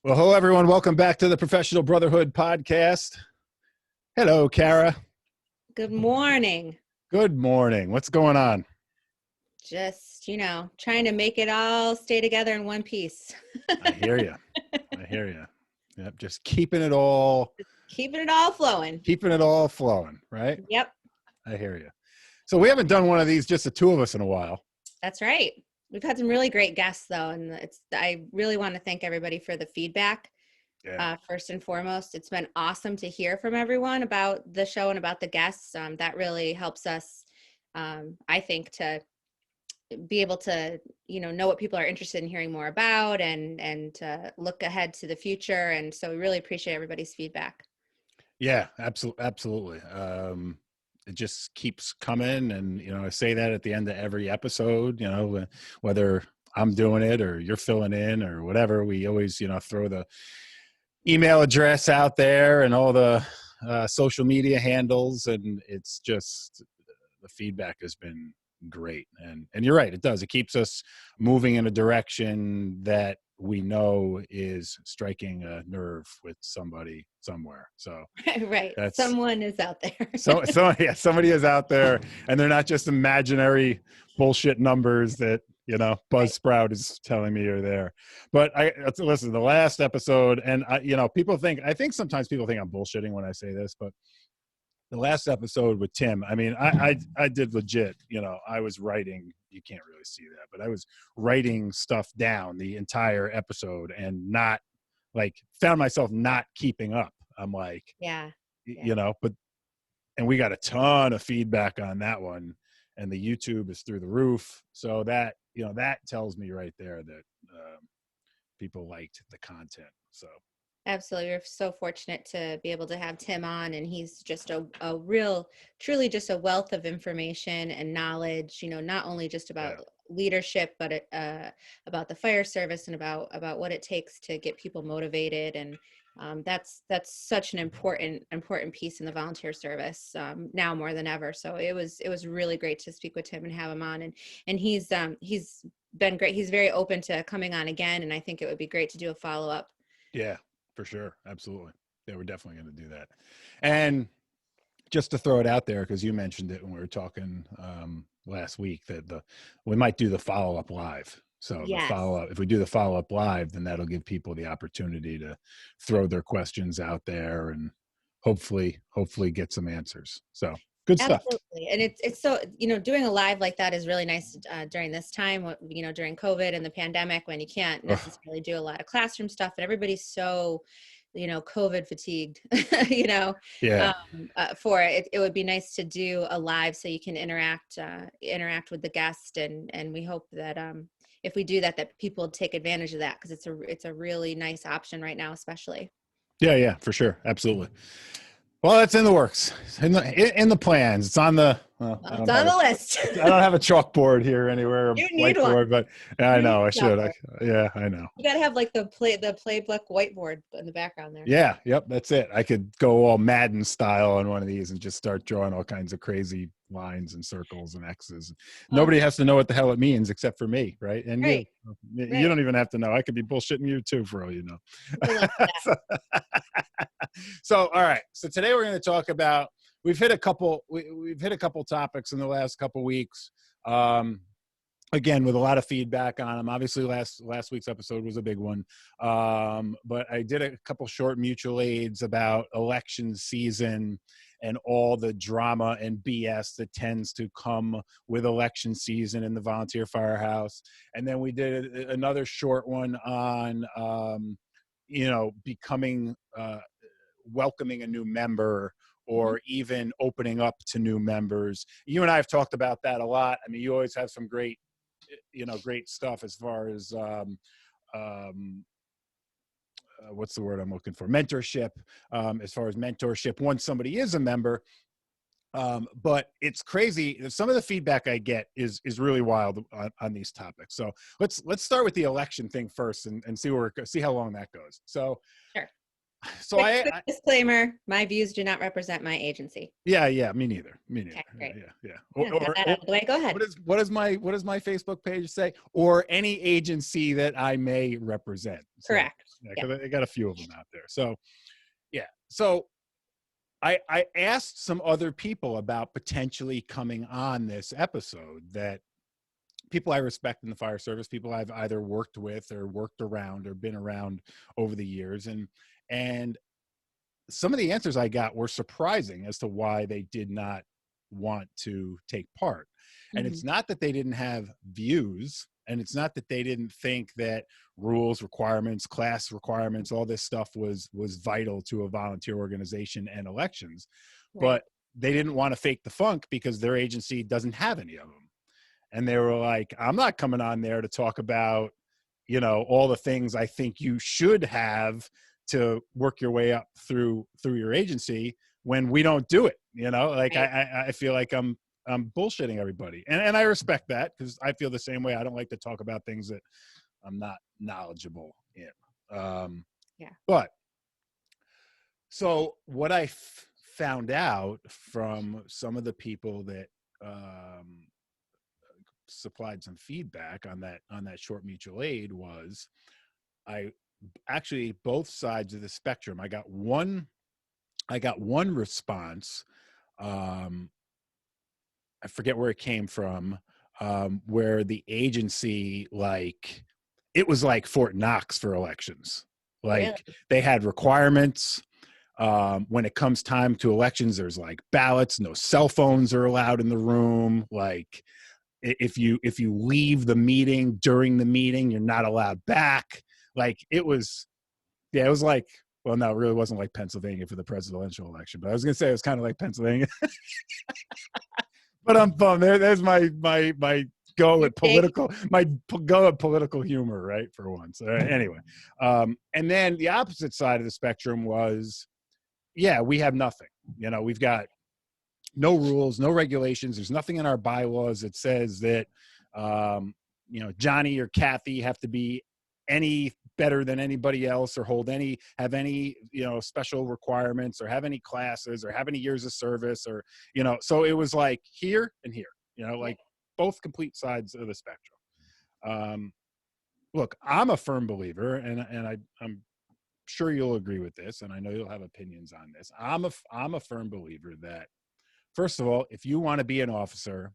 Well, hello, everyone. Welcome back to the Professional Brotherhood podcast. Hello, Kara. Good morning. Good morning. What's going on? Just, trying to make it all stay together in one piece. I hear you. Yep, just keeping it all flowing. Keeping it all flowing, right? Yep. I hear you. So we haven't done one of these, just the two of us, in a while. That's right. We've had some really great guests, though, and I really want to thank everybody for the feedback. Yeah. First and foremost, it's been awesome to hear from everyone about the show and about the guests. That really helps us, I think, to be able to, know what people are interested in hearing more about and to look ahead to the future. And so we really appreciate everybody's feedback. Yeah, absolutely. It just keeps coming. And, I say that at the end of every episode, whether I'm doing it or you're filling in or whatever, we always, throw the email address out there and all the social media handles. And it's just, the feedback has been great. And you're right. It does. It keeps us moving in a direction that we know is striking a nerve with somebody somewhere. So right. Someone is out there. Somebody is out there, and they're not just imaginary bullshit numbers that, Buzzsprout is telling me are there. But listen, the last episode, and I think sometimes people think I'm bullshitting when I say this, but the last episode with Tim, I mean, I did legit, I was writing, you can't really see that, but I was writing stuff down the entire episode and found myself not keeping up. I'm like, yeah. And we got a ton of feedback on that one, and the YouTube is through the roof. So that, that tells me right there that people liked the content. So. Absolutely. We're so fortunate to be able to have Tim on, and he's just truly just a wealth of information and knowledge, not only just about leadership, but about the fire service and about what it takes to get people motivated. And that's such an important piece in the volunteer service now more than ever. So it was really great to speak with Tim and have him on, and he's been great. He's very open to coming on again, and I think it would be great to do a follow-up. Yeah. For sure. Absolutely. Yeah, we're definitely going to do that. And just to throw it out there, because you mentioned it when we were talking last week, that we might do the follow-up live. So yes. The follow-up, if we do the follow-up live, then that'll give people the opportunity to throw their questions out there and hopefully get some answers. So good stuff. Absolutely. And it's so, doing a live like that is really nice during this time, during COVID and the pandemic, when you can't necessarily do a lot of classroom stuff, and everybody's so, COVID fatigued, Yeah. For it. It would be nice to do a live so you can interact with the guest. And we hope that if we do that people take advantage of that, because it's a really nice option right now, especially. Yeah, for sure. Absolutely. Well, it's in the works, in the plans. It's on the. It's on the list. I don't have a chalkboard here anywhere. You need one. But I know I should. I know. You gotta have like the playbook whiteboard in the background there. Yeah. Yep. That's it. I could go all Madden style on one of these and just start drawing all kinds of crazy lines and circles and X's. Nobody has to know what the hell it means except for me, right? And right. You don't even have to know. I could be bullshitting you too, for all you know. So, all right. So today we're going to talk about. We've hit a couple topics in the last couple weeks. Again, with a lot of feedback on them. Obviously, last week's episode was a big one. But I did a couple short mutual aids about election season and all the drama and BS that tends to come with election season in the volunteer firehouse. And then we did another short one on, becoming, welcoming a new member, or even opening up to new members. You and I have talked about that a lot. I mean, you always have some great stuff as far as, what's the word I'm looking for? Mentorship, as far as mentorship once somebody is a member. But it's crazy. Some of the feedback I get is really wild on these topics. So let's start with the election thing first and see how long that goes. So sure. So Quick disclaimer, my views do not represent my agency. yeah, me neither. Okay, great. Yeah. Yeah, got that out of the way. Go ahead. What does my Facebook page say? Or any agency that I may represent. So, Correct. yeah, Yeah. 'cause I got a few of them out there. So, yeah. So I asked some other people about potentially coming on this episode, that people I respect in the fire service, people I've either worked with or worked around or been around over the years. And some of the answers I got were surprising as to why they did not want to take part. And Mm-hmm. it's not that they didn't have views, and it's not that they didn't think that rules, requirements, class requirements, all this stuff was vital to a volunteer organization and elections, Right. but they didn't want to fake the funk because their agency doesn't have any of them. And they were like, I'm not coming on there to talk about, all the things I think you should have to work your way up through your agency when we don't do it. Like Right. I feel like I'm bullshitting everybody. And I respect that, because I feel the same way. I don't like to talk about things that I'm not knowledgeable in. Yeah. But so what I found out from some of the people that supplied some feedback on that short mutual aid was, I actually, both sides of the spectrum, I got one response. I forget where it came from, where the agency, like, it was like Fort Knox for elections. Like, Really? they had requirements. When it comes time to elections, there's like ballots, no cell phones are allowed in the room. Like, if you leave the meeting during the meeting, you're not allowed back. Like, it was like, well, no, it really wasn't like Pennsylvania for the presidential election, but I was going to say it was kind of like Pennsylvania. But I'm bummed. There's my go at political humor, right, for once. Anyway, and then the opposite side of the spectrum was, yeah, we have nothing. We've got no rules, no regulations. There's nothing in our bylaws that says that, Johnny or Kathy have to be any better than anybody else, or have any, special requirements, or have any classes, or have any years of service, or, so it was like here and here, like both complete sides of the spectrum. Look, I'm a firm believer, and I'm sure you'll agree with this, and I know you'll have opinions on this. I'm a firm believer that, first of all, if you want to be an officer,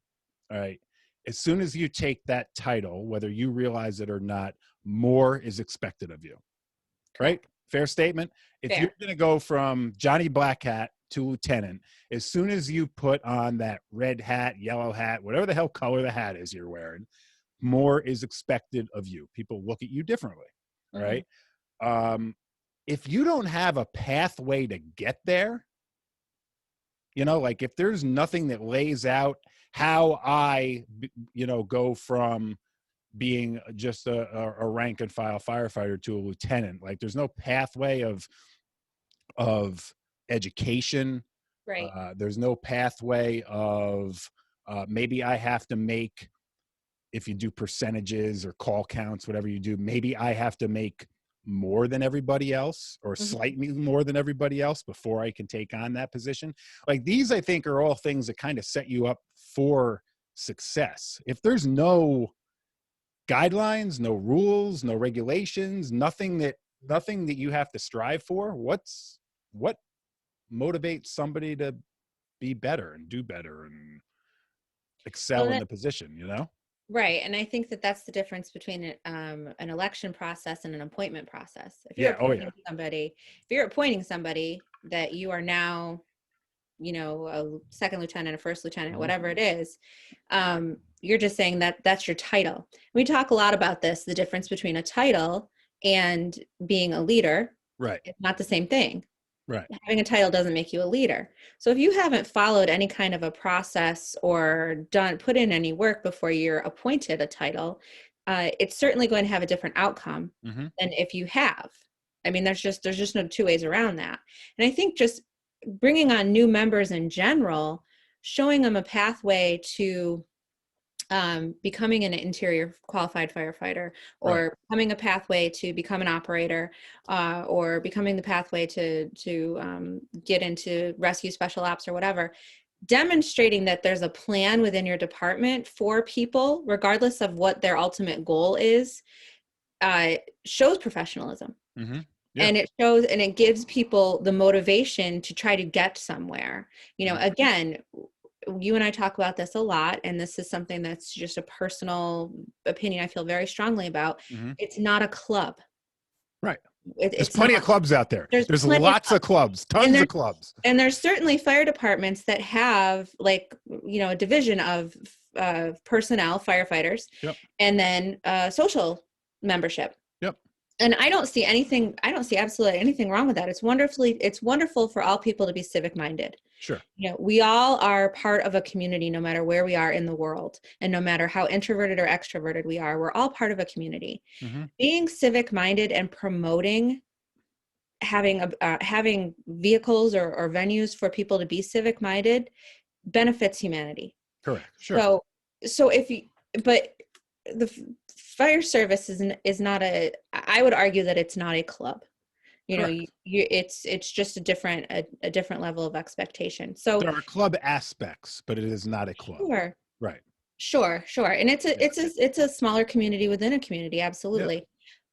all right, as soon as you take that title, whether you realize it or not, more is expected of you, right? Fair statement. If you're going to go from Johnny Black Hat to lieutenant, as soon as you put on that red hat, yellow hat, whatever the hell color the hat is you're wearing, more is expected of you. People look at you differently, right? If you don't have a pathway to get there, like, if there's nothing that lays out how I, go from being just a rank and file firefighter to a lieutenant, like, there's no pathway of education. Right. There's no pathway of, maybe I have to make, if you do percentages or call counts, whatever you do, maybe I have to make more than everybody else, or slightly more than everybody else, before I can take on that position. Like, these, I think, are all things that kind of set you up for success. If there's no guidelines, no rules, no regulations, nothing that you have to strive for, what motivates somebody to be better and do better and excel in the position, Right. And I think that that's the difference between an election process and an appointment process. If you're appointing somebody that you are now, a second lieutenant, a first lieutenant, whatever it is, you're just saying that that's your title. We talk a lot about this, the difference between a title and being a leader. Right. It's not the same thing. Right. Having a title doesn't make you a leader. So if you haven't followed any kind of a process or put in any work before you're appointed a title, it's certainly going to have a different outcome than if you have. I mean, there's just no two ways around that. And I think just bringing on new members in general, showing them a pathway to becoming an interior qualified firefighter, Right. or becoming a pathway to become an operator, or becoming the pathway to get into rescue special ops or whatever. Demonstrating that there's a plan within your department for people, regardless of what their ultimate goal is, shows professionalism. Mm-hmm. Yeah. And it shows, and it gives people the motivation to try to get somewhere. Mm-hmm. Again, you and I talk about this a lot, and this is something that's just a personal opinion I feel very strongly about. Mm-hmm. It's not a club. Right. There's It's plenty not. of clubs out there. There's There's plenty of lots clubs. of clubs, And tons of clubs. and there's certainly fire departments that have, like, a division of personnel, firefighters, Yep. and then social membership. Yep. And I don't see absolutely anything wrong with that. It's wonderful for all people to be civic minded. Sure. We all are part of a community, no matter where we are in the world, and no matter how introverted or extroverted we are, we're all part of a community. Mm-hmm. Being civic minded and promoting having vehicles or venues for people to be civic minded benefits humanity. Correct. Sure. So if you, but the fire service is not I would argue that it's not a club. It's just a different level of expectation. So there are club aspects, but it is not a club. Sure. Right. Sure. And it's a smaller community within a community. Absolutely. Yep.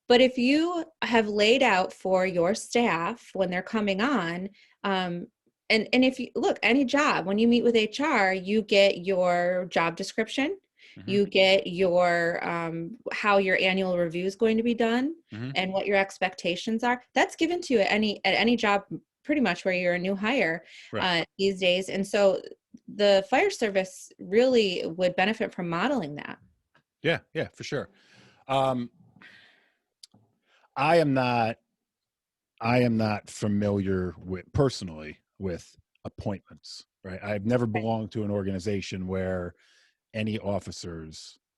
But if you have laid out for your staff when they're coming on, and if you look, any job, when you meet with HR, you get your job description, Mm-hmm. you get your how your annual review is going to be done, Mm-hmm. and what your expectations are. That's given to you at any job, pretty much, where you're a new hire Right. these days. And so the fire service really would benefit from modeling that. Yeah, for sure. I am not familiar personally with appointments, right? I've never belonged to an organization where any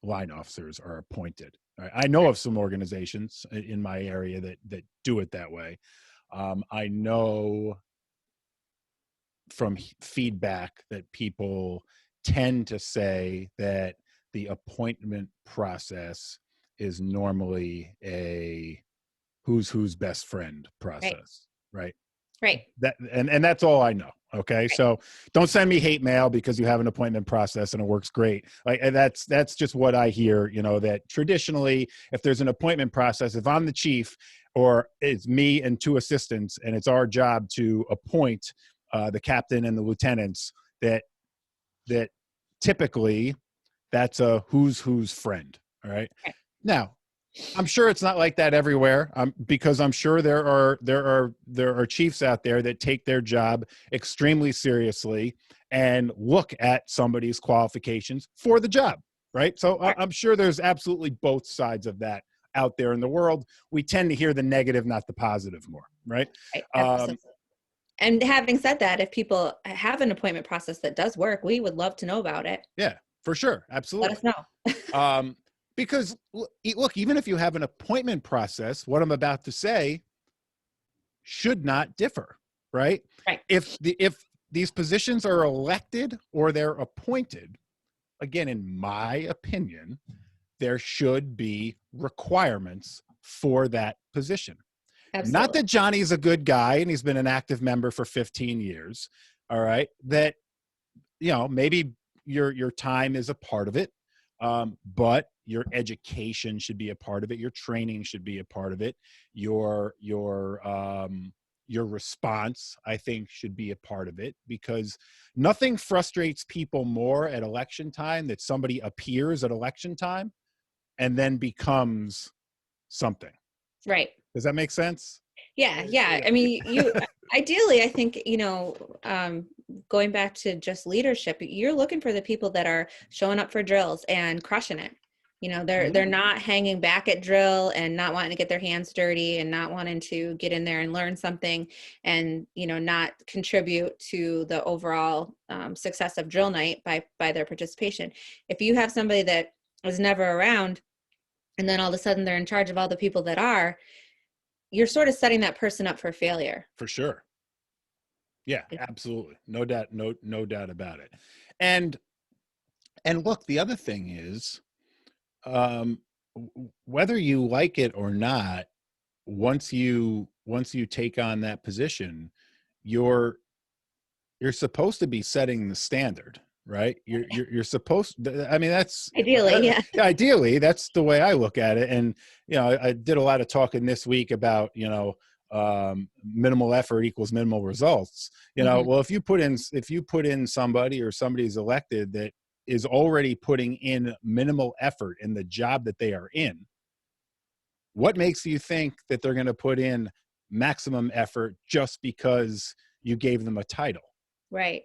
line officers are appointed. Right? I know of some organizations in my area that do it that way. I know from feedback that people tend to say that the appointment process is normally a who's best friend process, right? That and that's all I know. Okay, right. So don't send me hate mail because you have an appointment process and it works great. Like, and that's just what I hear. That traditionally, if there's an appointment process, if I'm the chief, or it's me and two assistants, and it's our job to appoint the captain and the lieutenants, that typically that's a who's friend. All right. Now, I'm sure it's not like that everywhere, because I'm sure there are chiefs out there that take their job extremely seriously and look at somebody's qualifications for the job, right? So I'm sure there's absolutely both sides of that out there in the world. We tend to hear the negative, not the positive more, right? And having said that, if people have an appointment process that does work, we would love to know about it. Yeah, for sure. Absolutely. Let us know. Because look, even if you have an appointment process, what I'm about to say should not differ, right? Right. If these positions are elected or they're appointed, again, in my opinion, there should be requirements for that position. Absolutely. Not that Johnny's a good guy and he's been an active member for 15 years. All right. That, maybe your time is a part of it. But your education should be a part of it. Your training should be a part of it. Your response, I think, should be a part of it, because nothing frustrates people more at election time that somebody appears at election time and then becomes something. Right. Does that make sense? Yeah. I mean, ideally, I think, going back to just leadership, you're looking for the people that are showing up for drills and crushing it. They're not hanging back at drill and not wanting to get their hands dirty and not wanting to get in there and learn something and, not contribute to the overall success of drill night by their participation. If you have somebody that is never around and then all of a sudden they're in charge of all the people that are, you're sort of setting that person up for failure. For sure. Yeah, absolutely. No doubt. No doubt about it. And And look, the other thing is, whether you like it or not, once you take on that position, you're supposed to be setting the standard, right? You're supposed to, I mean, Ideally, yeah. ideally, that's the way I look at it. And, I did a lot of talking this week about, minimal effort equals minimal results. Hmm. Well, if you put in somebody, or somebody's elected that is already putting in minimal effort in the job that they are in, what makes you think that they're going to put in maximum effort just because you gave them a title? Right.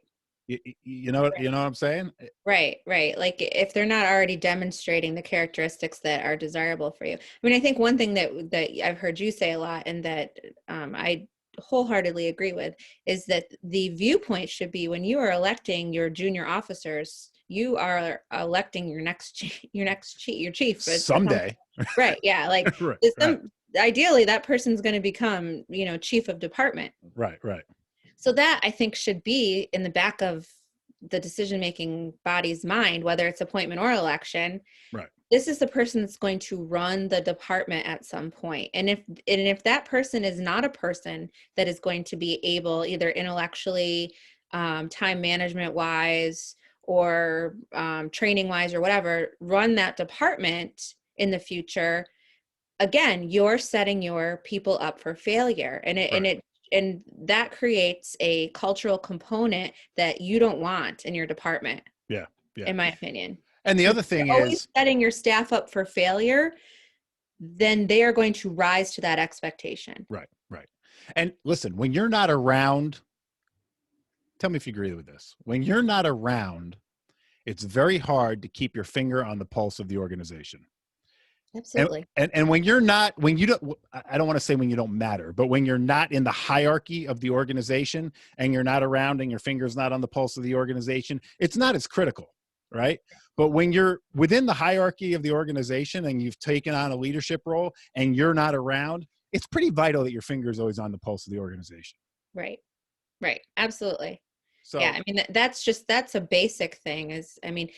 You know what I'm saying? Right, right. Like if they're not already demonstrating the characteristics that are desirable for you. I mean, I think one thing that I've heard you say a lot, and that I wholeheartedly agree with, is that the viewpoint should be, when you are electing your junior officers, you are electing your next your chief. Someday. Right. Yeah. Like Right, right, some ideally that person's going to become, chief of department. right, right, So that, I think, should be in the back of the decision-making body's mind, whether it's appointment or election. right. This is the person that's going to run the department at some point. And if that person is not a person that is going to be able, either intellectually, time management wise, or training wise, or whatever, run that department in the future, again, you're setting your people up for failure. Right. And that creates a cultural component that you don't want in your department, Yeah, yeah. in my opinion. And the Because other if you're thing always is, setting your staff up for failure, then they are going to rise to that expectation. right, right. And listen, when you're not around, tell me if you agree with this. When you're not around, it's very hard to keep your finger on the pulse of the organization. And, Absolutely. and when you're not, when you don't, I don't want to say when you don't matter, but when you're not in the hierarchy of the organization, and you're not around, and your finger's not on the pulse of the organization, it's not as critical, right? But when you're within the hierarchy of the organization, and you've taken on a leadership role, and you're not around, it's pretty vital that your finger is always on the pulse of the organization. Right. Right. Absolutely. Yeah. So, I mean, that's a basic thing. Is, I mean,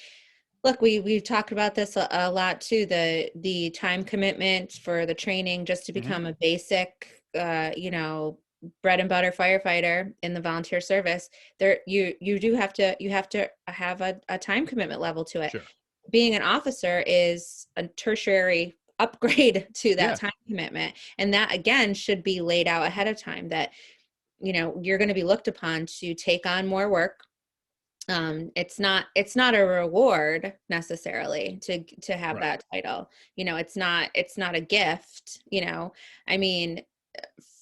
look, we've talked about this a lot too. The time commitment for the training, just to mhm, become a basic, bread and butter firefighter in the volunteer service. There, you have to have a time commitment level to it. sure. Being an officer is a tertiary upgrade to that Yeah, time commitment, and that again should be laid out ahead of time. That you're going to be looked upon to take on more work. It's not a reward necessarily to have right. that title. It's not a gift. I mean,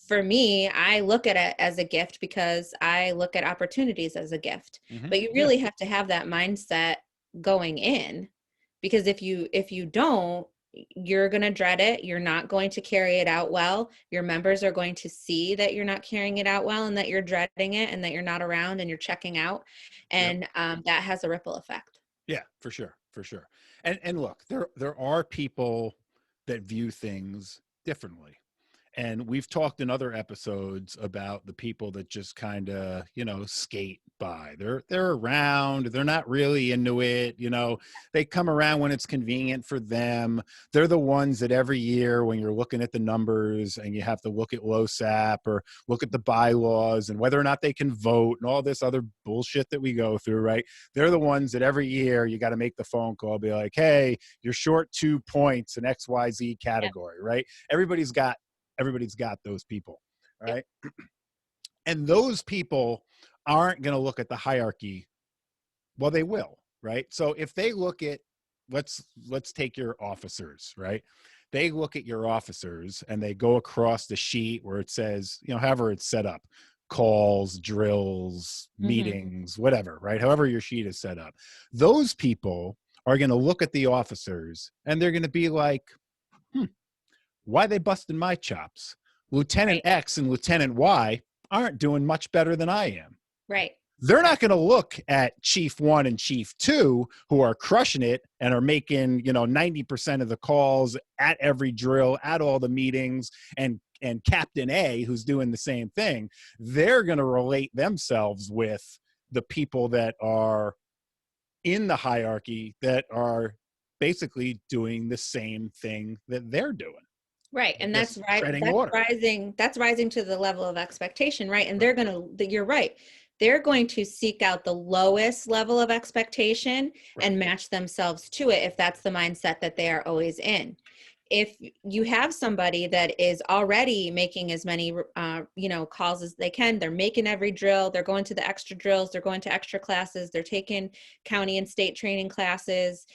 for me, I look at it as a gift because I look at opportunities as a gift. But you Yeah, really have to have that mindset going in, because if you don't, you're going to dread it. You're not going to carry it out well. Your members are going to see that you're not carrying it out well, and that you're dreading it, and that you're not around, and you're checking out. yep. And that has a ripple effect. Yeah, for sure, for sure. And look, there are people that view things differently. And we've talked in other episodes about the people that just kind of, skate by. They're around, they're not really into it, they come around when it's convenient for them. They're the ones that every year, when you're looking at the numbers and you have to look at LoSAP or look at the bylaws and whether or not they can vote and all this other bullshit that we go through, right? They're the ones that every year you got to make the phone call, be like, hey, you're short 2 points in XYZ Yep. category, right? Everybody's got those people, Yep. right? And those people aren't going to look at the hierarchy. Well, they will, right? So if they look at, let's take your officers, right? They look at your officers and they go across the sheet where it says, however it's set up, calls, drills, Hmm. meetings, whatever, right? However your sheet is set up. Those people are going to look at the officers and they're going to be like, why they busting my chops? Lieutenant Right. X and Lieutenant Y aren't doing much better than I am. Right. They're not Right. going to look at Chief 1 and Chief 2, who are crushing it and are making, 90% of the calls at every drill, at all the meetings, and Captain A, who's doing the same thing. They're going to relate themselves with the people that are in the hierarchy that are basically doing the same thing that they're doing. Right. And Just that's right. treading water. That's rising to the level of expectation, right? And you're right. They're going to seek out the lowest level of expectation and match themselves to it if that's the mindset that they are always in. If you have somebody that is already making as many, calls as they can, they're making every drill, they're going to the extra drills, they're going to extra classes, they're taking county and state training classes,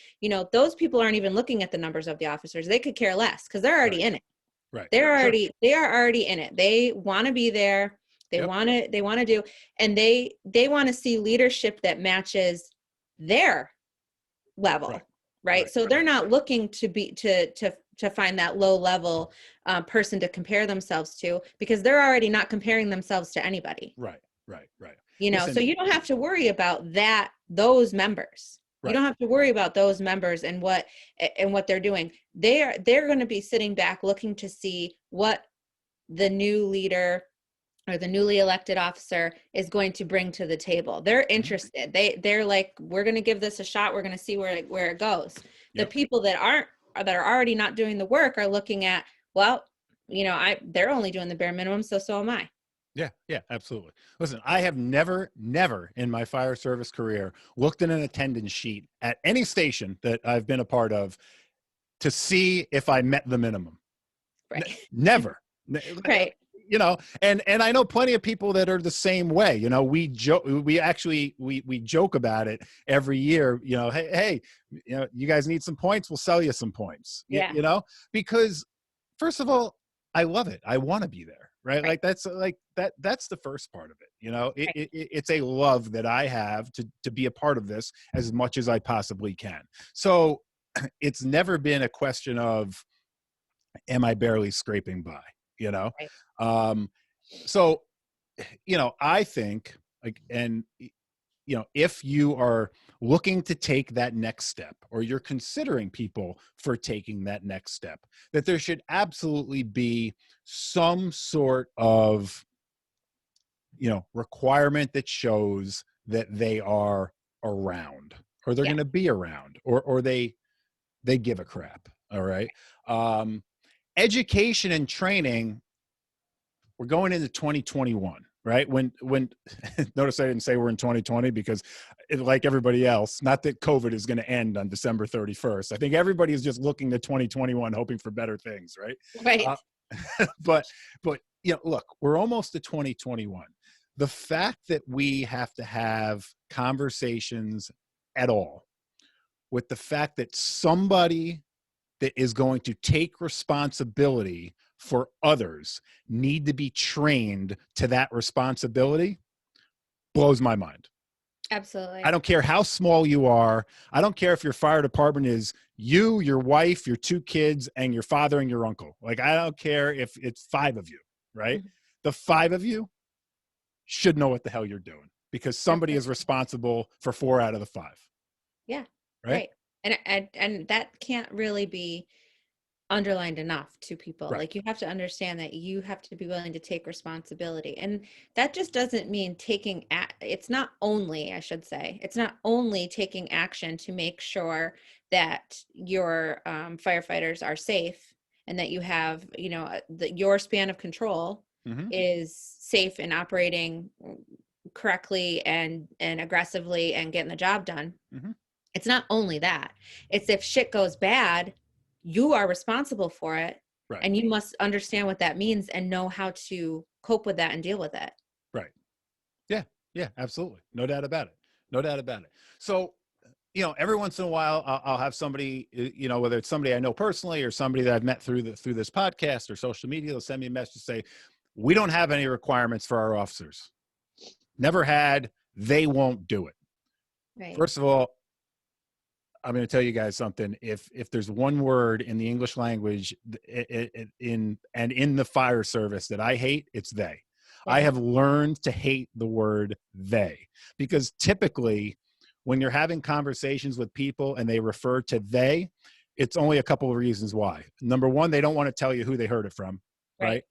those people aren't even looking at the numbers of the officers. They could care less because they're already in it. Right. They are already in it. They want to be there. They want to do, and they want to see leadership that matches their level. Right. So they're not looking to find that low level person to compare themselves to, because they're already not comparing themselves to anybody. Right. So you don't have to worry about those members. You don't have to worry about those members and what they're doing. They're going to be sitting back looking to see what the new leader or the newly elected officer is going to bring to the table. They're interested. They're like, we're going to give this a shot. We're going to see where it goes. The people that are already not doing the work are looking at, well, they're only doing the bare minimum. So am I. Yeah, absolutely. Listen, I have never in my fire service career looked at an attendance sheet at any station that I've been a part of to see if I met the minimum. Right. Never. Right. And I know plenty of people that are the same way. We joke about it every year. Hey, you guys need some points, we'll sell you some points. Because first of all, I love it. I want to be there. Right. Like that's the first part of it. It's a love that I have to be a part of this as much as I possibly can. So it's never been a question of, am I barely scraping by, So, I think if you are looking to take that next step, or you're considering people for taking that next step, that there should absolutely be some sort of, requirement that shows that they are around, or they're going to be around, or they give a crap. All right. Education and training, we're going into 2021. Right. When notice I didn't say we're in 2020 because like everybody else, not that COVID is going to end on December 31st. I think everybody is just looking to 2021, hoping for better things. Right. Right. But look, we're almost to 2021. The fact that we have to have conversations at all with the fact that somebody that is going to take responsibility for others need to be trained to that responsibility blows my mind. Absolutely. I don't care how small you are. I don't care if your fire department is you, your wife, your 2 kids, and your father and your uncle. Like, I don't care if it's 5 of you, right? Mm-hmm. The 5 of you should know what the hell you're doing, because somebody is responsible for 4 out of the 5. Yeah. Right. And that can't really be underlined enough to people. Right. Like, you have to understand that you have to be willing to take responsibility, and that just doesn't mean it's not only taking action to make sure that your firefighters are safe and that you have your span of control is safe and operating correctly and aggressively and getting the job done. It's not only that. It's if shit goes bad, you are responsible for it. Right. And you must understand what that means and know how to cope with that and deal with it. Right. Yeah, absolutely. No doubt about it. So, every once in a while I'll have somebody, whether it's somebody I know personally or somebody that I've met through this podcast or social media, they'll send me a message to say, we don't have any requirements for our officers. Never had, they won't do it. Right. First of all, I'm going to tell you guys something. If there's one word in the English language in the fire service that I hate, it's they. Yeah. I have learned to hate the word they, because typically when you're having conversations with people and they refer to they, it's only a couple of reasons why. Number one, they don't want to tell you who they heard it from. Right.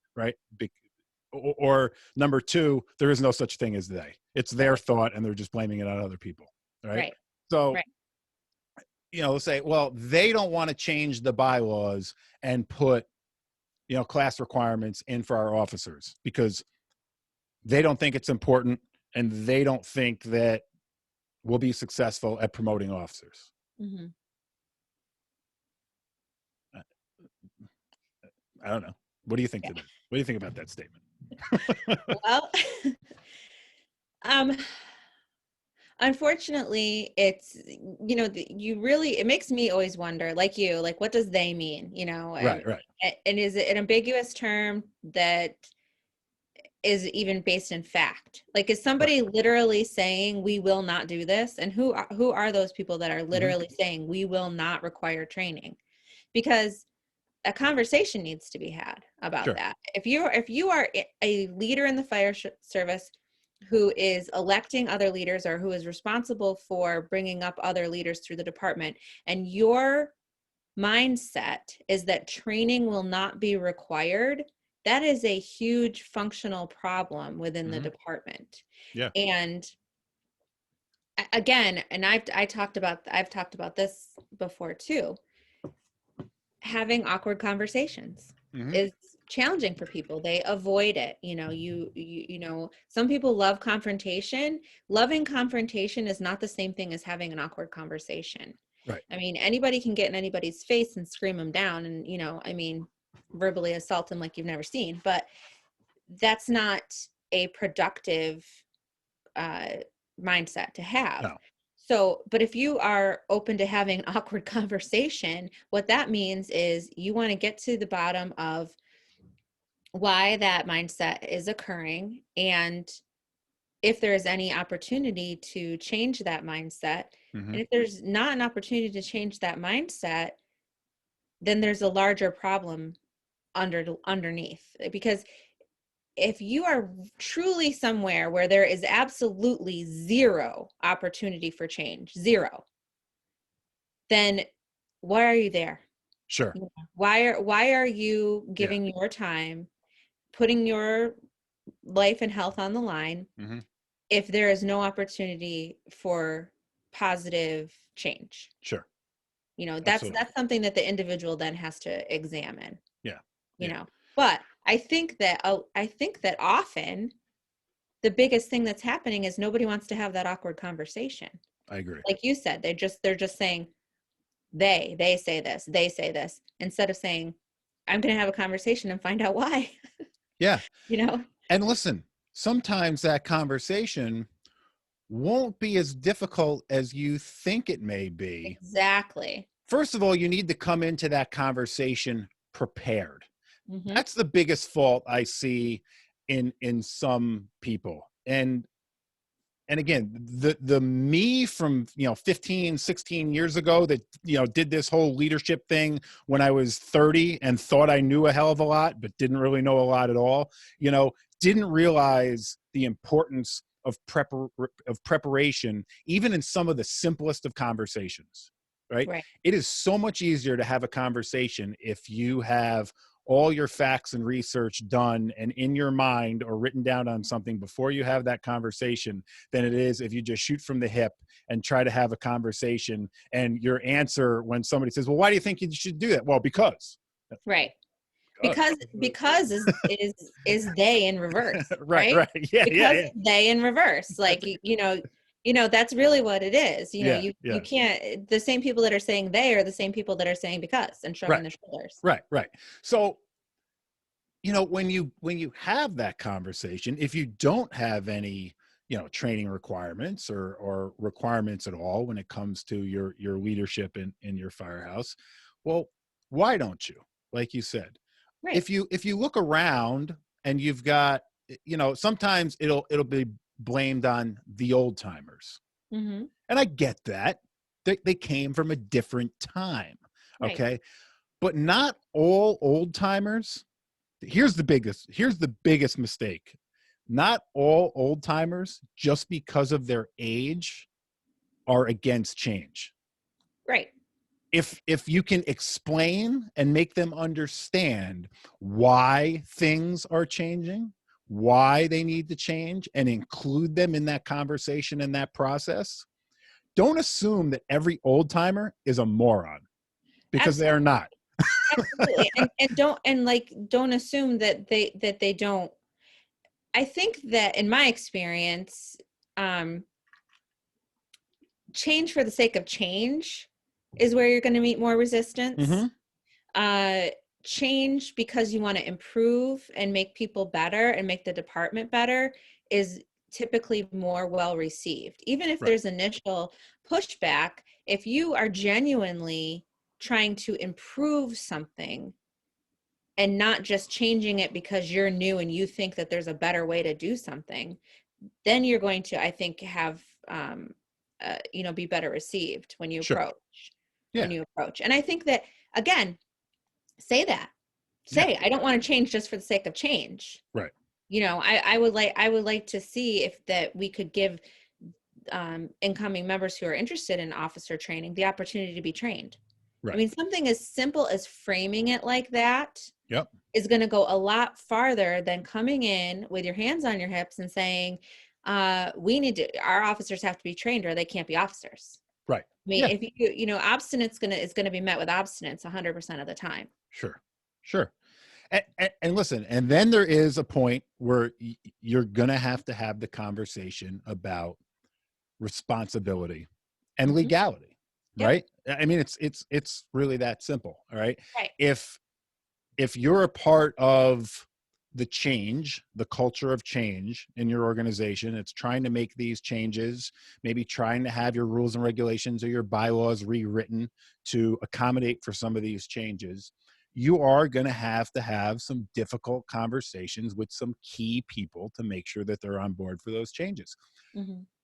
Or number two, there is no such thing as they. It's their thought and they're just blaming it on other people. Right. So, Right. Say, well, they don't want to change the bylaws and put, class requirements in for our officers because they don't think it's important and they don't think that we'll be successful at promoting officers. Mm-hmm. I don't know. What do you think Yeah. to that? What do you think about that statement? Well, um, unfortunately, it's, you really, it makes me always wonder, like you, like, what does they mean? Right. And is it an ambiguous term that is even based in fact? Like, is somebody literally saying we will not do this? And who are those people that are literally saying we will not require training? Because a conversation needs to be had about that. If you are a leader in the fire service who is electing other leaders or who is responsible for bringing up other leaders through the department, and your mindset is that training will not be required, that is a huge functional problem within the department. Yeah. And again, and I've talked about this before too, having awkward conversations is challenging for people. They avoid it. Some people love confrontation. Loving confrontation is not the same thing as having an awkward conversation. Right. I mean, anybody can get in anybody's face and scream them down and, verbally assault them like you've never seen, but that's not a productive mindset to have. No. So, but if you are open to having an awkward conversation, what that means is you want to get to the bottom of why that mindset is occurring and if there is any opportunity to change that mindset. And if there's not an opportunity to change that mindset, then there's a larger problem underneath. Because if you are truly somewhere where there is absolutely zero opportunity for change, zero, then why are you there? Sure. Why are you giving your time, putting your life and health on the line if there is no opportunity for positive change? Sure. That's something that the individual then has to examine. Yeah. But I think that often the biggest thing that's happening is nobody wants to have that awkward conversation. I agree. Like you said, they're just saying they say this instead of saying I'm going to have a conversation and find out why. Yeah. And listen, sometimes that conversation won't be as difficult as you think it may be. Exactly. First of all, you need to come into that conversation prepared. That's the biggest fault I see in some people. And again, the me from 15, 16 years ago that did this whole leadership thing when I was 30 and thought I knew a hell of a lot but didn't really know a lot at all, didn't realize the importance of preparation even in some of the simplest of conversations. Right? It is so much easier to have a conversation if you have all your facts and research done and in your mind or written down on something before you have that conversation than it is if you just shoot from the hip and try to have a conversation and your answer when somebody says, well, why do you think you should do that? Well, because. Right. Because is they in reverse. Right. Yeah. They in reverse. Like, that's really what it is. You can't, the same people that are saying they are the same people that are saying because and shrugging their shoulders. Right. So, when you have that conversation, if you don't have any, training requirements or requirements at all when it comes to your leadership in your firehouse, well, why don't you? Like you said, if you look around and you've got, sometimes it'll be blamed on the old timers. And I get that. They came from a different time. Okay. But not all old timers. Here's the biggest mistake. Not all old timers, just because of their age, are against change. Right. If you can explain and make them understand why things are changing, why they need to change, and include them in that conversation and that process, don't assume that every old timer is a moron, because they are not. Absolutely. And don't assume that they don't. I think that in my experience, change for the sake of change is where you're going to meet more resistance. Change because you want to improve and make people better and make the department better is typically more well received. Even if there's initial pushback, if you are genuinely trying to improve something and not just changing it because you're new and you think that there's a better way to do something, then you're going to, I think, have be better received when you approach. And I think that, again, say I don't want to change just for the sake of change. Right. I would like to see if that we could give incoming members who are interested in officer training the opportunity to be trained. Right. I mean, something as simple as framing it like that is going to go a lot farther than coming in with your hands on your hips and saying, our officers have to be trained or they can't be officers. Right. I mean, if obstinate's is going to be met with obstinance 100% of the time. Sure. And listen, and then there is a point where you're going to have the conversation about responsibility and legality, right? I mean, it's really that simple. All right. If you're a part of the change, the culture of change in your organization, it's trying to make these changes, maybe trying to have your rules and regulations or your bylaws rewritten to accommodate for some of these changes, you are going to have some difficult conversations with some key people to make sure that they're on board for those changes.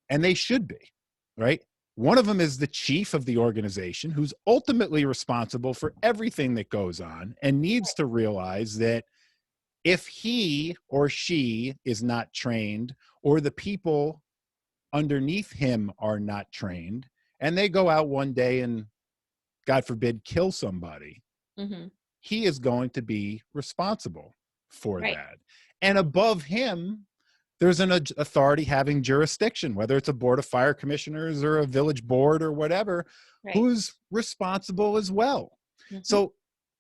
And they should be, right? One of them is the chief of the organization, who's ultimately responsible for everything that goes on and needs to realize that if he or she is not trained, or the people underneath him are not trained, and they go out one day and, God forbid, kill somebody, he is going to be responsible for that. And above him, there's an authority having jurisdiction, whether it's a board of fire commissioners or a village board or whatever, who's responsible as well. So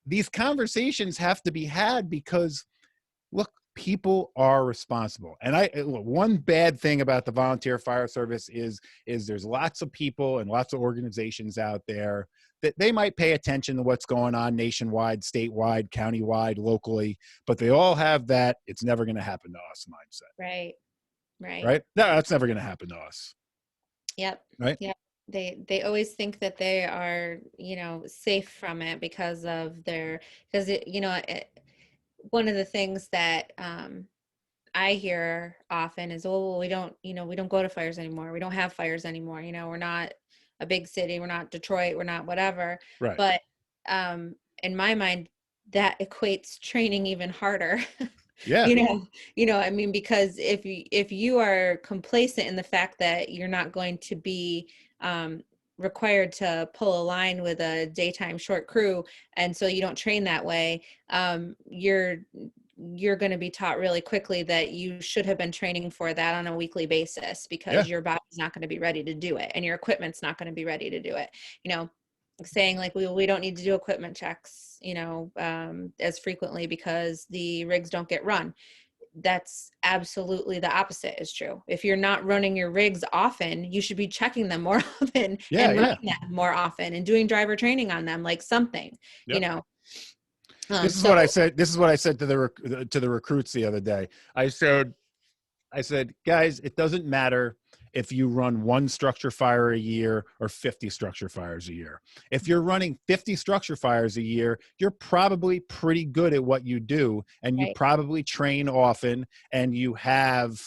these conversations have to be had because, look, people are responsible. And one bad thing about the volunteer fire service is there's lots of people and lots of organizations out there that they might pay attention to what's going on nationwide, statewide, countywide, locally, but they all have that "it's never going to happen to us" mindset. Right? No, that's never going to happen to us. Yep. Right? Yep. They always think that they are, safe from it because of one of the things that I hear often is, "Oh, we don't go to fires anymore. We don't have fires anymore. We're not a big city. We're not Detroit. We're not whatever." Right. But in my mind, that equates training even harder. Yeah. I mean, because if you are complacent in the fact that you're not going to be required to pull a line with a daytime short crew, and so you don't train that way, you're going to be taught really quickly that you should have been training for that on a weekly basis, because your body's not going to be ready to do it and your equipment's not going to be ready to do it. Saying like, we don't need to do equipment checks, as frequently because the rigs don't get run. That's absolutely the opposite is true. If you're not running your rigs often, you should be checking them more often and running them more often and doing driver training on them, like something, This is what I said to the recruits the other day. I said, guys, it doesn't matter if you run 1 structure fire a year or 50 structure fires a year. If you're running 50 structure fires a year, you're probably pretty good at what you do, and you probably train often, and you have,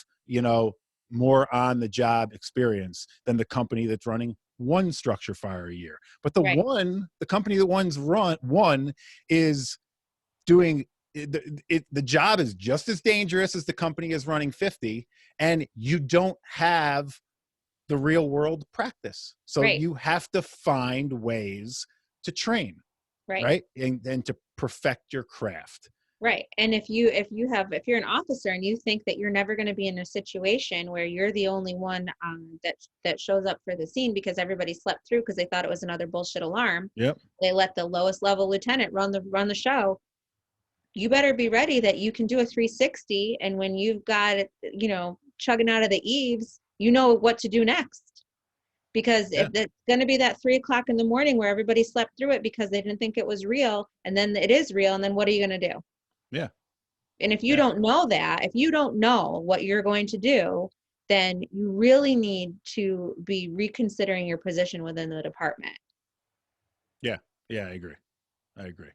more on the job experience than the company that's running 1 structure fire a year. But the company that one is doing the job is just as dangerous as the company is running 50, and you don't have the real world practice. So you have to find ways to train, right? And to perfect your craft. Right. And if you're an officer and you think that you're never going to be in a situation where you're the only one that shows up for the scene because everybody slept through because they thought it was another bullshit alarm, Yep. they let the lowest level lieutenant run the show. You better be ready that you can do a 360, and when you've got it, chugging out of the eaves, you know what to do next. Because if Yeah. it's going to be that 3 o'clock in the morning where everybody slept through it because they didn't think it was real, and then it is real, and then what are you going to do? Yeah. And if you Yeah. don't know that, if you don't know what you're going to do, then you really need to be reconsidering your position within the department. Yeah. Yeah. I agree.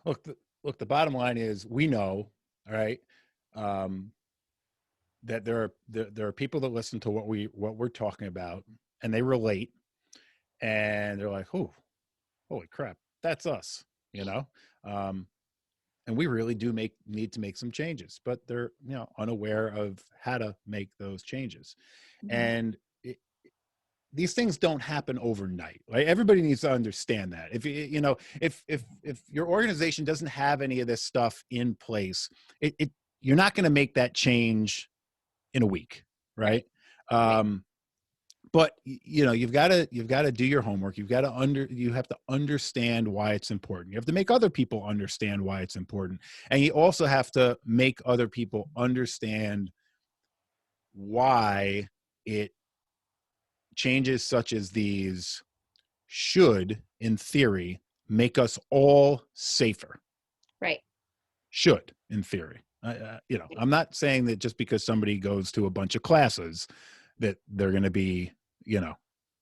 Look, the bottom line is we know, all right, um, that there are people that listen to what we're talking about and they relate and they're like, oh, holy crap, that's us, you know? Um, and we really do need to make some changes, but they're, unaware of how to make those changes. Mm-hmm. And these things don't happen overnight. Like everybody needs to understand that. If your organization doesn't have any of this stuff in place, you're not going to make that change in a week, right? Right. But you've got to do your homework. You have to understand why it's important. You have to make other people understand why it's important, and you also have to make other people understand why it changes such as these should, in theory, make us all safer. Right. Should, in theory. I'm not saying that just because somebody goes to a bunch of classes that they're going to be,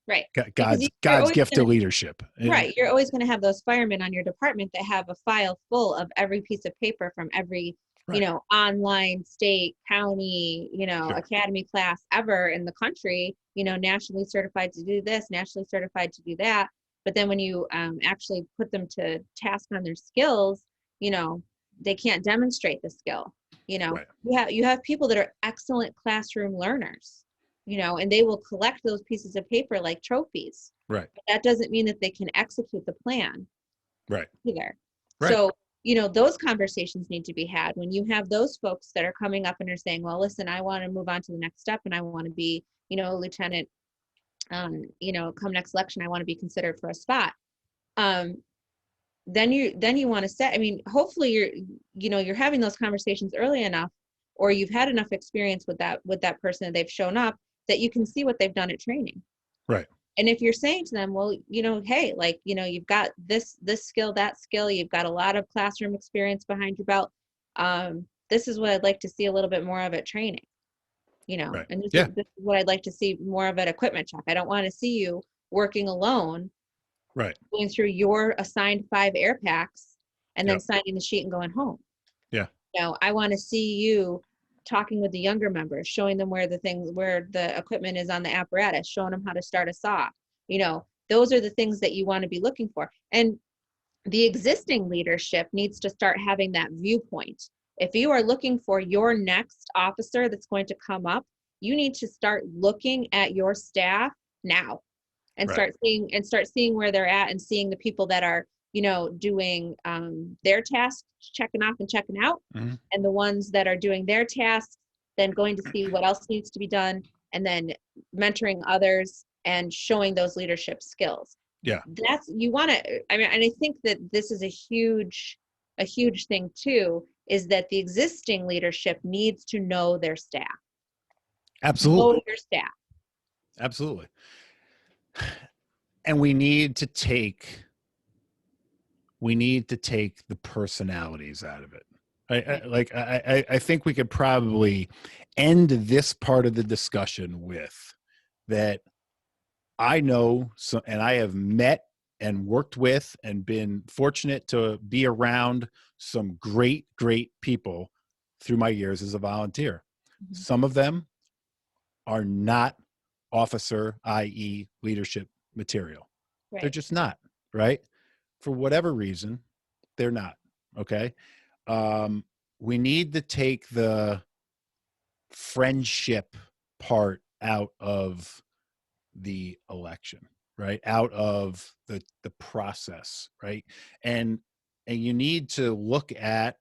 Right. God's gift to leadership. Right. You're always going to have those firemen on your department that have a file full of every piece of paper from every, Right. Online, state, county, Sure. academy class ever in the country, nationally certified to do this, nationally certified to do that. But then when you actually put them to task on their skills, they can't demonstrate the skill. Right. You have people that are excellent classroom learners, and they will collect those pieces of paper like trophies. Right. But that doesn't mean that they can execute the plan Right. either. Right. So, those conversations need to be had when you have those folks that are coming up and are saying, well, listen, I want to move on to the next step and I want to be, a lieutenant, come next election, I want to be considered for a spot. Then you want to set, hopefully you're having those conversations early enough, or you've had enough experience with that person that they've shown up that you can see what they've done at training. Right. And if you're saying to them, well, hey, you've got this skill, that skill, you've got a lot of classroom experience behind your belt. This is what I'd like to see a little bit more of at training, Right. and Yeah. this is what I'd like to see more of at equipment check. I don't want to see you working alone, Right. going through your assigned 5 air packs and then Yep. signing the sheet and going home. Yeah. I want to see you talking with the younger members, showing them where the equipment is on the apparatus, showing them how to start a saw. Those are the things that you want to be looking for. And the existing leadership needs to start having that viewpoint. If you are looking for your next officer that's going to come up, you need to start looking at your staff now and Right. start seeing where they're at and seeing the people that are doing their tasks, checking off and checking out, Mm-hmm. and the ones that are doing their tasks, then going to see what else needs to be done, and then mentoring others and showing those leadership skills. Yeah. That's you want to. And I think that this is a huge thing too, is that the existing leadership needs to know their staff. Absolutely. Know your staff. Absolutely. And we need to take the personalities out of it. I think we could probably end this part of the discussion with that. I know and I have met and worked with and been fortunate to be around some great people through my years as a volunteer. Mm-hmm. Some of them are not officer, i.e. leadership material. Right. They're just not, right? For whatever reason, they're not. Okay. We need to take the friendship part out of the election, right? Out of the process, right? And you need to look at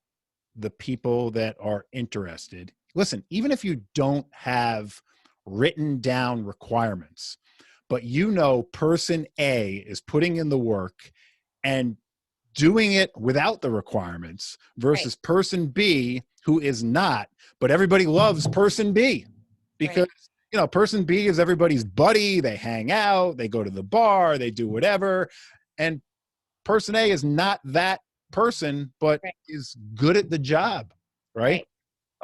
the people that are interested, listen, even if you don't have written down requirements, but you know person A is putting in the work and doing it without the requirements Right. versus person B who is not, but everybody loves person B because, Right. person B is everybody's buddy. They hang out, they go to the bar, they do whatever. And person A is not that person, but Right. is good at the job, right? Right.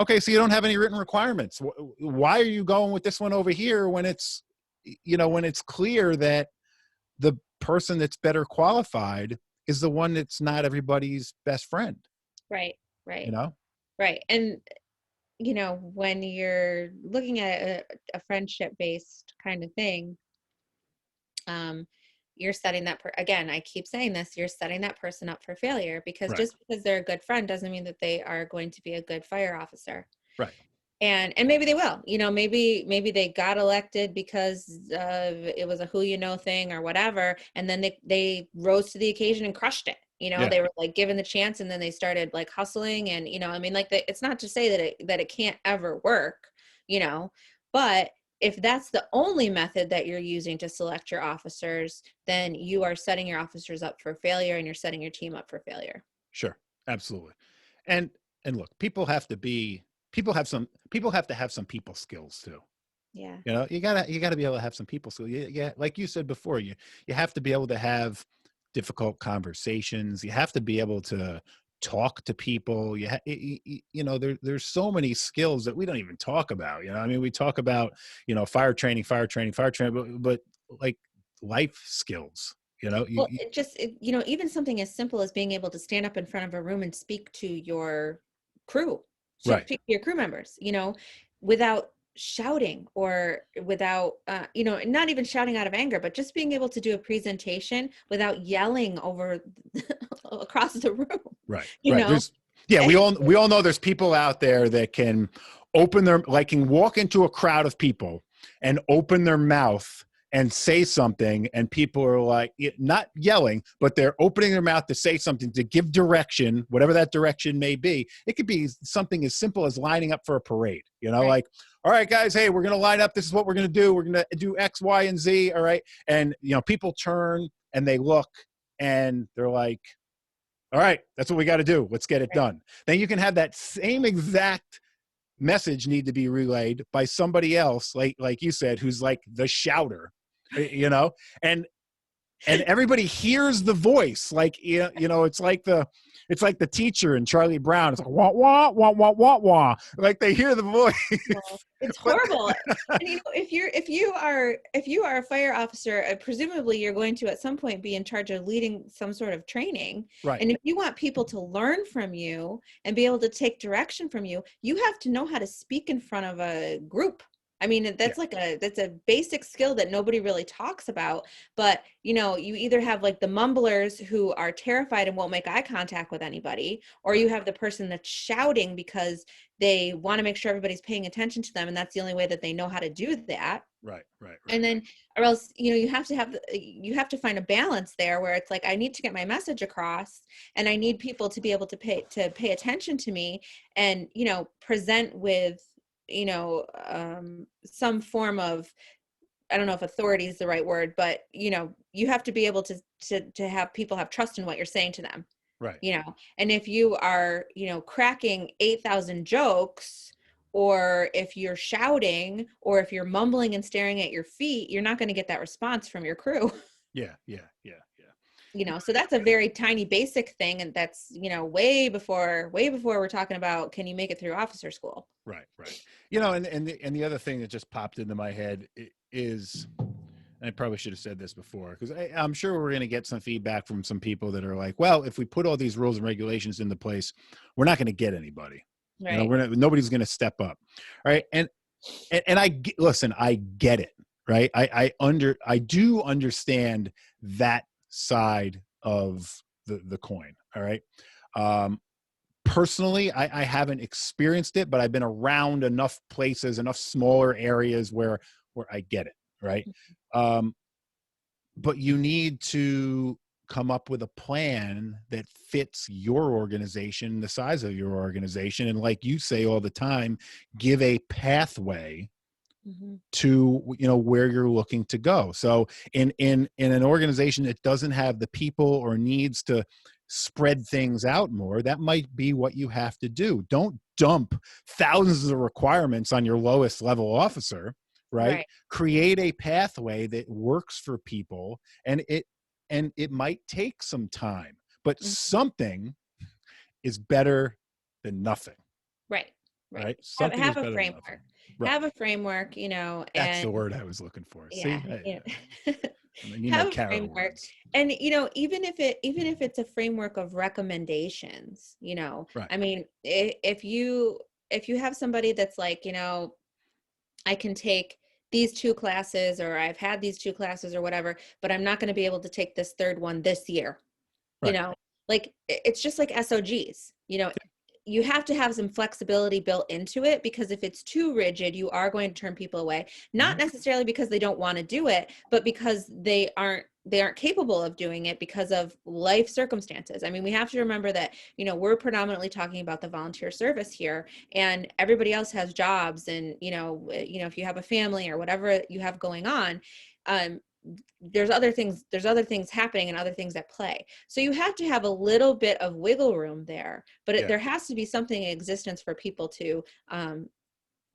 Okay, so you don't have any written requirements. Why are you going with this one over here when it's, when it's clear that the person that's better qualified is the one that's not everybody's best friend, Right. Right. you know? Right. And when you're looking at a friendship based kind of thing, um, you're setting again, I keep saying this, you're setting that person up for failure, because Right, just because they're a good friend doesn't mean that they are going to be a good fire officer. right, And maybe they will, maybe they got elected because it was a who thing or whatever, and then they rose to the occasion and crushed it. yeah, They were like given the chance, and then they started like hustling, and it's not to say that it can't ever work, but if that's the only method that you're using to select your officers, then you are setting your officers up for failure, and you're setting your team up for failure. sure, absolutely. And look, people have to have some people skills too. Yeah. You gotta be able to have some people skills. Yeah, like you said before, you have to be able to have difficult conversations. You have to be able to talk to people. There's so many skills that we don't even talk about. I mean, we talk about, fire training, but like life skills, Well, even something as simple as being able to stand up in front of a room and speak to your crew, right, speak to your crew members, without shouting, or without, not even shouting out of anger, but just being able to do a presentation without yelling over across the room, right, you right. know? We all know there's people out there that can can walk into a crowd of people and open their mouth and say something, and people are like, not yelling, but they're opening their mouth to say something, to give direction, whatever that direction may be. It could be something as simple as lining up for a parade, Right. like, all right, guys, hey, we're going to line up. This is what we're going to do. We're going to do X, Y, and Z. All right. And, people turn and they look and they're like, all right, that's what we got to do. Let's get it done. Then you can have that same exact message need to be relayed by somebody else, like you said, who's like the shouter, and everybody hears the voice, like, it's like the teacher in Charlie Brown. It's like wah wah wah wah wah wah, like they hear the voice. Well, it's But horrible. And if you are a fire officer, presumably you're going to at some point be in charge of leading some sort of training. right, And if you want people to learn from you and be able to take direction from you, you have to know how to speak in front of a group. I mean, yeah, that's a basic skill that nobody really talks about. But you either have like the mumblers who are terrified and won't make eye contact with anybody, or right, you have the person that's shouting because they want to make sure everybody's paying attention to them, and that's the only way that they know how to do that. right, right, right, And then, or else, you have to find a balance there where it's like, I need to get my message across, and I need people to be able to pay attention to me, and present with some form of, I don't know if authority is the right word, but you have to be able to have people have trust in what you're saying to them. right. And if you are cracking 8,000 jokes, or if you're shouting, or if you're mumbling and staring at your feet, you're not going to get that response from your crew. Yeah, yeah, yeah, yeah. So that's a very tiny basic thing, and that's way before we're talking about, can you make it through officer school? Right, right. And the other thing that just popped into my head is, and I probably should have said this before, because I'm sure we're going to get some feedback from some people that are like, well, if we put all these rules and regulations into place, we're not going to get anybody. Right. Nobody's going to step up. Right. And listen, I get it. Right. I do understand that side of the coin. All right. Personally, I haven't experienced it, but I've been around enough places, enough smaller areas where I get it. Right. But you need to come up with a plan that fits your organization, the size of your organization, and like you say all the time, give a pathway Mhm. to, you know, where you're looking to go. So in an organization that doesn't have the people or needs to spread things out more, that might be what you have to do. Don't dump thousands of requirements on your lowest level officer, right? Right. Create a pathway that works for people, and it might take some time, but Mhm. something is better than nothing, Right. Right. right? Something is Have a better than nothing. framework. Right. Have a framework, That's and the word I was looking for. yeah, See, yeah. I mean, you know, Have a Kara framework. words. And even if it's a framework of recommendations, Right. I mean, if you have somebody that's like, I can take these two classes, or I've had these two classes or whatever, but I'm not going to be able to take this third one this year. you Right. know like it's just like SOGs. You have to have some flexibility built into it, because if it's too rigid, you are going to turn people away, not Mhm. necessarily because they don't want to do it, but because they aren't capable of doing it because of life circumstances. I mean, we have to remember that, we're predominantly talking about the volunteer service here, and everybody else has jobs, and if you have a family or whatever you have going on, um, there's other things happening and other things at play. So you have to have a little bit of wiggle room there, but Yeah. there has to be something in existence for people to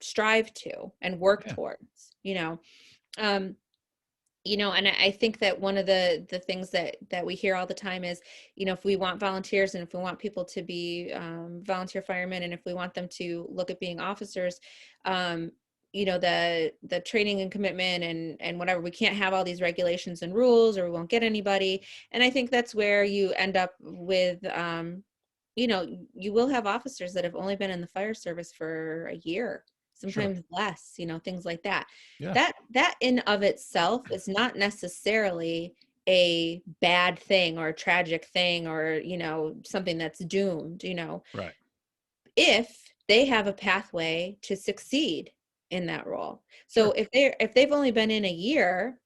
strive to and work Yeah. towards. Um, and I think that one of the things that we hear all the time is, if we want volunteers, and if we want people to be volunteer firemen, and if we want them to look at being officers, um, the training and commitment and whatever, we can't have all these regulations and rules, or we won't get anybody. And I think that's where you end up with, you will have officers that have only been in the fire service for a year, Sure. sometimes less, things like that. Yeah. That in of itself is not necessarily a bad thing or a tragic thing, or, something that's doomed, Right. if they have a pathway to succeed in that role. So Sure. if they've only been in a year,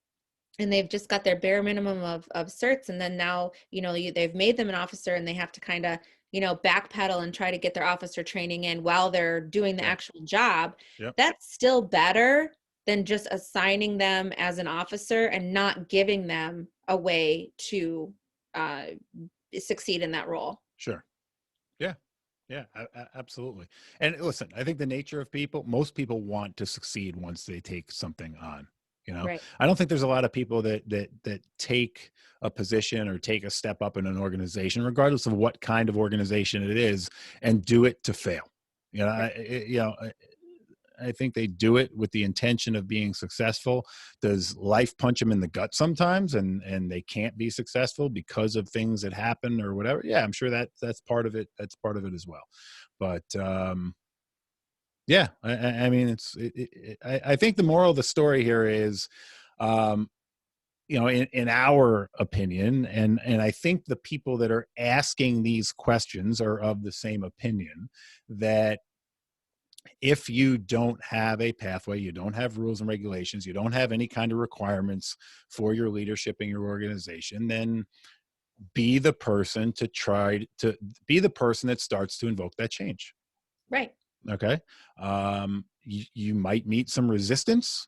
and they've just got their bare minimum of certs, and then now they've made them an officer, and they have to kind of backpedal and try to get their officer training in while they're doing the Yeah. actual job. Yep. That's still better than just assigning them as an officer and not giving them a way to uh, succeed in that role. Sure. Yeah. Yeah. Absolutely. And listen, I think the nature of people, most people want to succeed once they take something on. You know, Right. I don't think there's a lot of people that take a position or take a step up in an organization, regardless of what kind of organization it is, and do it to fail. You know, Right. I think they do it with the intention of being successful. Does life punch them in the gut sometimes, and they can't be successful because of things that happen or whatever? Yeah, I'm sure that's part of it. That's part of it as well. But yeah, I mean, I think the moral of the story here is, um, in our opinion, and I think the people that are asking these questions are of the same opinion, that if you don't have a pathway, you don't have rules and regulations, you don't have any kind of requirements for your leadership in your organization, then be the person to try to be the person that starts to invoke that change. Right. Okay. You might meet some resistance.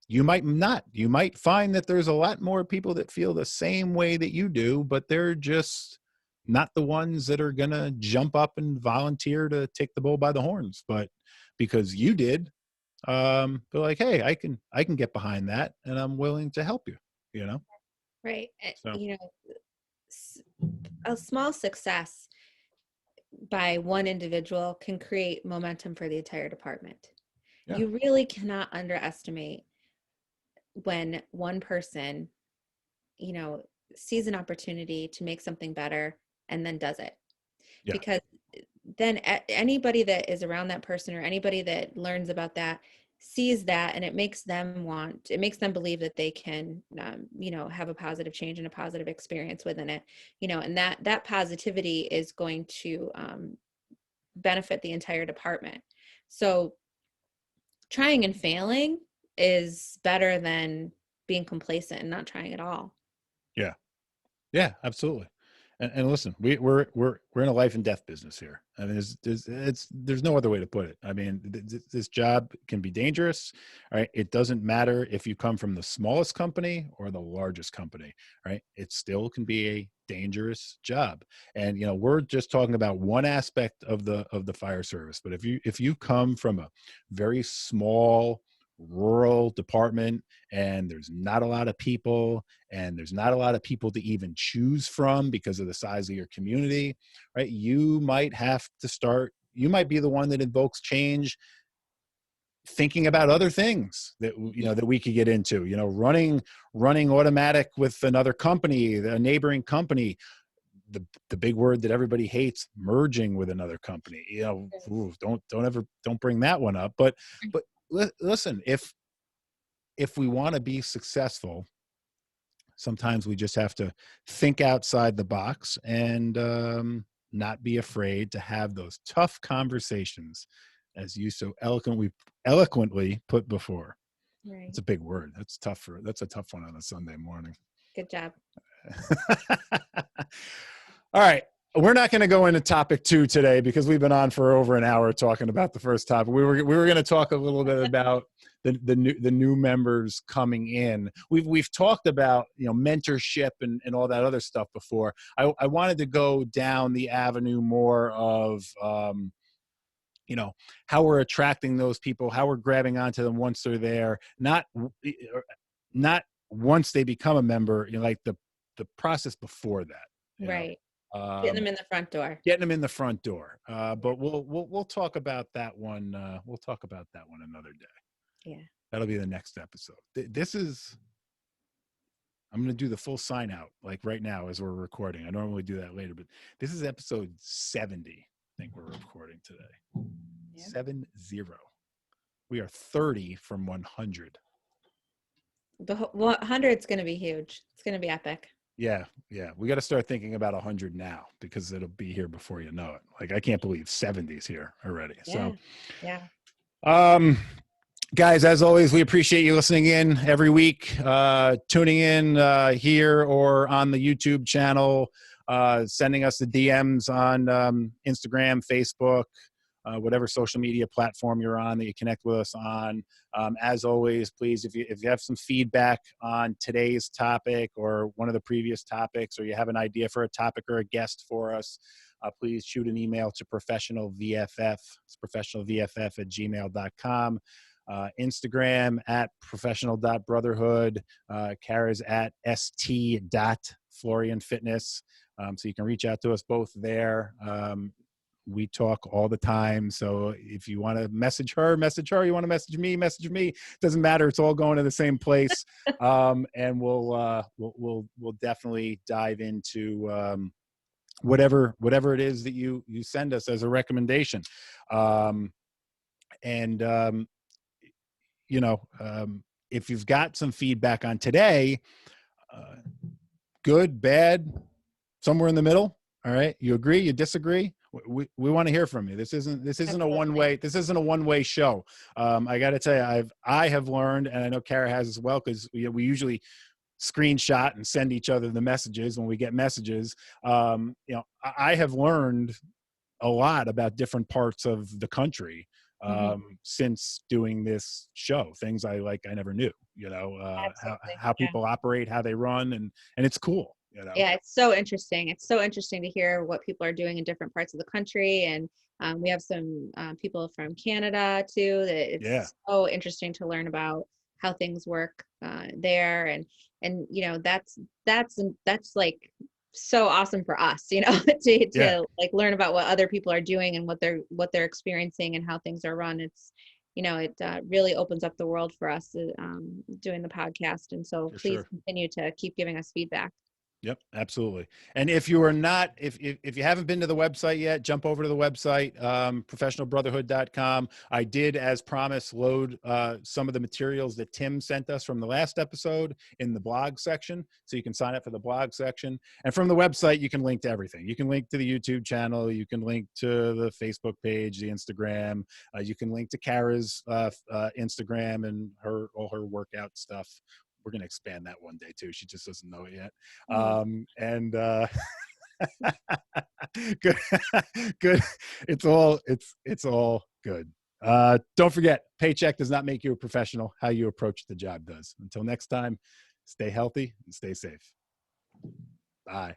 You might not. You might find that there's a lot more people that feel the same way that you do, but they're just not the ones that are going to jump up and volunteer to take the bull by the horns. But because you did, they're like, hey, I can get behind that, and I'm willing to help you, you know? Right. So S- a small success by one individual can create momentum for the entire department. yeah. You really cannot underestimate when one person, you know, sees an opportunity to make something better and then does it. Yeah. Because then anybody that is around that person, or anybody that learns about that, sees that, and it makes them believe that they can have a positive change and a positive experience within it, and that positivity is going to benefit the entire department. So trying and failing is better than being complacent and not trying at all. Yeah. Yeah, absolutely. And listen, we're in a life and death business here. I mean, there's no other way to put it. I mean, this job can be dangerous, right? It doesn't matter if you come from the smallest company or the largest company, right? It still can be a dangerous job. And we're just talking about one aspect of the fire service. But if you come from a very small rural department and there's not a lot of people and there's not a lot of people to even choose from because of the size of your community, right? You might be the one that invokes change, thinking about other things that that we could get into, running automatic with another company, a neighboring company, the big word that everybody hates, merging with another company. Ooh, don't bring that one up. But listen, if we want to be successful, sometimes we just have to think outside the box and not be afraid to have those tough conversations, as you so eloquently put before. Right. It's a big word. That's a tough one on a Sunday morning. Good job. All right. We're not going to go into topic 2 today because we've been on for over an hour talking about the first topic. We were going to talk a little bit about the new members coming in. We've talked about mentorship and all that other stuff before. I wanted to go down the avenue more of how we're attracting those people, how we're grabbing onto them once they're there, not once they become a member, like the process before that. Right. Getting them in the front door. But we'll talk about that one. We'll talk about that one another day. Yeah. That'll be the next episode. I'm going to do the full sign out like right now as we're recording. I normally do that later, but this is episode 70. I think we're recording today. Yeah. 70. We are 30 from 100. The 100 is going to be huge. It's going to be epic. Yeah. We got to start thinking about 100 now because it'll be here before you know it. Like, I can't believe 70's here already. Yeah. So, yeah. Guys, as always, we appreciate you listening in every week, tuning in here or on the YouTube channel, sending us the DMs on Instagram, Facebook, whatever social media platform you're on that you connect with us on. As always, please, if you have some feedback on today's topic or one of the previous topics, or you have an idea for a topic or a guest for us, please shoot an email to professionalvff. It's professionalvff@gmail.com. Instagram at professional.brotherhood, Kara's at st.florianfitness. So you can reach out to us both there. We talk all the time. So if you want to message her. You want to message me. Doesn't matter. It's all going to the same place. And we'll definitely dive into whatever it is that you send us as a recommendation. If you've got some feedback on today, good, bad, somewhere in the middle. All right. You agree, you disagree? We want to hear from you. This isn't a one-way show. I got to tell you, I have learned, and I know Kara has as well, because we usually screenshot and send each other the messages when we get messages. I have learned a lot about different parts of the country since doing this show. Things I never knew, how people operate, how they run, and it's cool. Yeah, it's so interesting. It's so interesting to hear what people are doing in different parts of the country. And we have some people from Canada too, that it's so interesting to learn about how things work there. And that's like so awesome for us, to like learn about what other people are doing and what they're experiencing and how things are run. It's, it really opens up the world for us doing the podcast. And so please continue to keep giving us feedback. Yep, absolutely. And if you are not, if you haven't been to the website yet, jump over to the website, professionalbrotherhood.com. I did, as promised, load some of the materials that Tim sent us from the last episode in the blog section. So you can sign up for the blog section. And from the website, you can link to everything. You can link to the YouTube channel. You can link to the Facebook page, the Instagram. You can link to Kara's Instagram and all her workout stuff. we're gonna expand that one day too. She just doesn't know it yet. Mm. And good, good. It's all good. Don't forget, paycheck does not make you a professional. How you approach the job does. Until next time, stay healthy and stay safe. Bye.